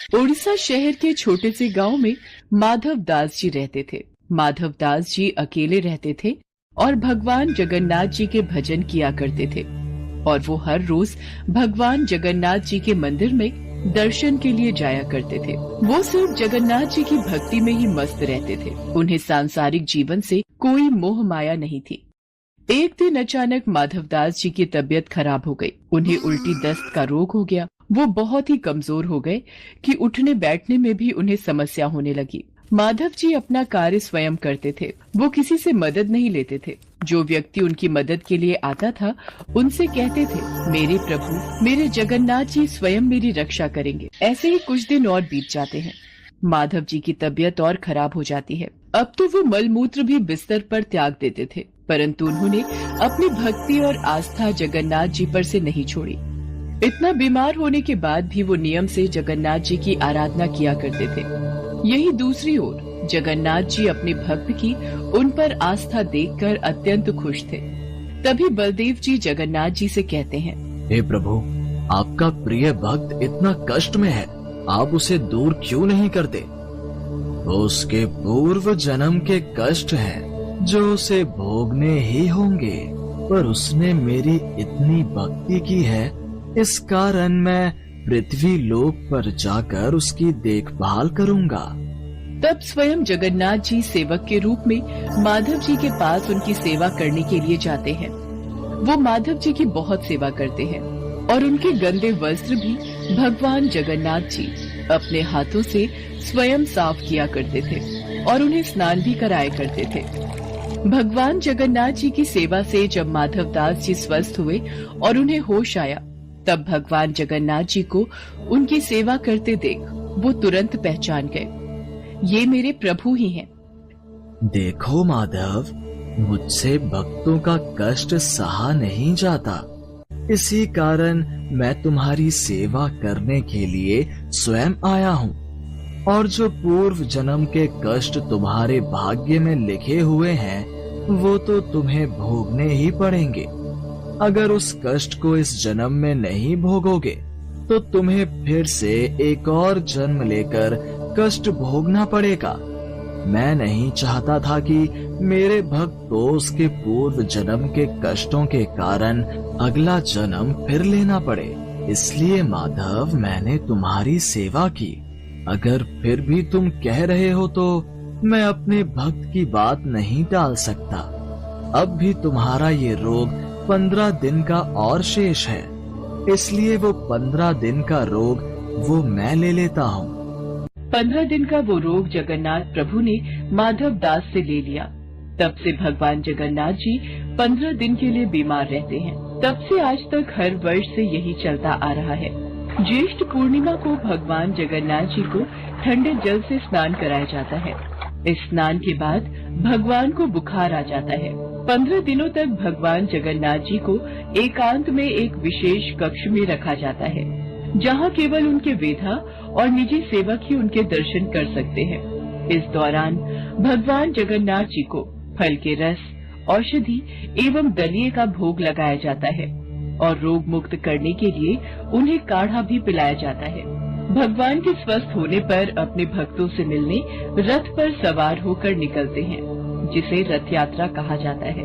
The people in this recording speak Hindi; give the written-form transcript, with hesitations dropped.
उड़ीसा शहर के छोटे से गांव में माधव दास जी रहते थे। माधव दास जी अकेले रहते थे और भगवान जगन्नाथ जी के भजन किया करते थे और वो हर रोज भगवान जगन्नाथ जी के मंदिर में दर्शन के लिए जाया करते थे। वो सिर्फ जगन्नाथ जी की भक्ति में ही मस्त रहते थे। उन्हें सांसारिक जीवन से कोई मोह माया नहीं थी। एक दिन अचानक माधव दास जी की तबीयत खराब हो गई। उन्हें उल्टी दस्त का रोग हो गया। वो बहुत ही कमजोर हो गए कि उठने बैठने में भी उन्हें समस्या होने लगी। माधव जी अपना कार्य स्वयं करते थे। वो किसी से मदद नहीं लेते थे। जो व्यक्ति उनकी मदद के लिए आता था उनसे कहते थे, मेरे प्रभु, मेरे जगन्नाथ जी स्वयं मेरी रक्षा करेंगे। ऐसे ही कुछ दिन और बीत जाते हैं। माधव जी की तबीयत और खराब हो जाती है। अब तो वो मलमूत्र भी बिस्तर पर त्याग देते थे, परंतु उन्होंने अपनी भक्ति और आस्था जगन्नाथ जी पर से नहीं छोड़ी। इतना बीमार होने के बाद भी वो नियम से जगन्नाथ जी की आराधना किया करते थे। यही दूसरी ओर जगन्नाथ जी अपने भक्त की उन पर आस्था देखकर अत्यंत खुश थे। तभी बलदेव जी जगन्नाथ जी से कहते हैं, हे प्रभु, आपका प्रिय भक्त इतना कष्ट में है, आप उसे दूर क्यों नहीं करते? उसके पूर्व जन्म के कष्ट हैं जो उसे भोगने ही होंगे, पर उसने मेरी इतनी भक्ति की है, इस कारण मैं पृथ्वी लोक पर जाकर उसकी देखभाल करूंगा। तब स्वयं जगन्नाथ जी सेवक के रूप में माधव जी के पास उनकी सेवा करने के लिए जाते हैं। वो माधव जी की बहुत सेवा करते हैं और उनके गंदे वस्त्र भी भगवान जगन्नाथ जी अपने हाथों से स्वयं साफ किया करते थे और उन्हें स्नान भी कराया करते थे। भगवान जगन्नाथ जी की सेवा से जब माधव दास जी स्वस्थ हुए और उन्हें होश आया, तब भगवान जगन्नाथ जी को उनकी सेवा करते देख वो तुरंत पहचान गए, ये मेरे प्रभु ही हैं। देखो माधव, मुझसे भक्तों का कष्ट सहा नहीं जाता, इसी कारण मैं तुम्हारी सेवा करने के लिए स्वयं आया हूँ। और जो पूर्व जन्म के कष्ट तुम्हारे भाग्य में लिखे हुए हैं, वो तो तुम्हें भोगने ही पड़ेंगे। अगर उस कष्ट को इस जन्म में नहीं भोगोगे तो तुम्हें फिर से एक और जन्म लेकर कष्ट भोगना पड़ेगा। मैं नहीं चाहता था कि मेरे भक्त को उसके पूर्व जन्म के कष्टों के कारण अगला जन्म फिर लेना पड़े। इसलिए माधव, मैंने तुम्हारी सेवा की। अगर फिर भी तुम कह रहे हो तो मैं अपने भक्त की बात नहीं टाल सकता। अब भी तुम्हारा ये रोग 15 दिन का और शेष है, इसलिए वो 15 दिन का रोग वो मैं ले लेता हूँ। 15 दिन का वो रोग जगन्नाथ प्रभु ने माधव दास से ले लिया। तब से भगवान जगन्नाथ जी 15 दिन के लिए बीमार रहते हैं। तब से आज तक हर वर्ष से यही चलता आ रहा है। ज्येष्ठ पूर्णिमा को भगवान जगन्नाथ जी को ठंडे जल से स्नान कराया जाता है। इस स्नान के बाद भगवान को बुखार आ जाता है। 15 दिनों तक भगवान जगन्नाथ जी को एकांत में एक विशेष कक्ष में रखा जाता है, जहाँ केवल उनके वेधा और निजी सेवक ही उनके दर्शन कर सकते हैं। इस दौरान भगवान जगन्नाथ जी को फल के रस, औषधि एवं दलिये का भोग लगाया जाता है और रोग मुक्त करने के लिए उन्हें काढ़ा भी पिलाया जाता है। भगवान के स्वस्थ होने पर अपने भक्तों से मिलने रथ पर सवार होकर निकलते हैं, जिसे रथ यात्रा कहा जाता है।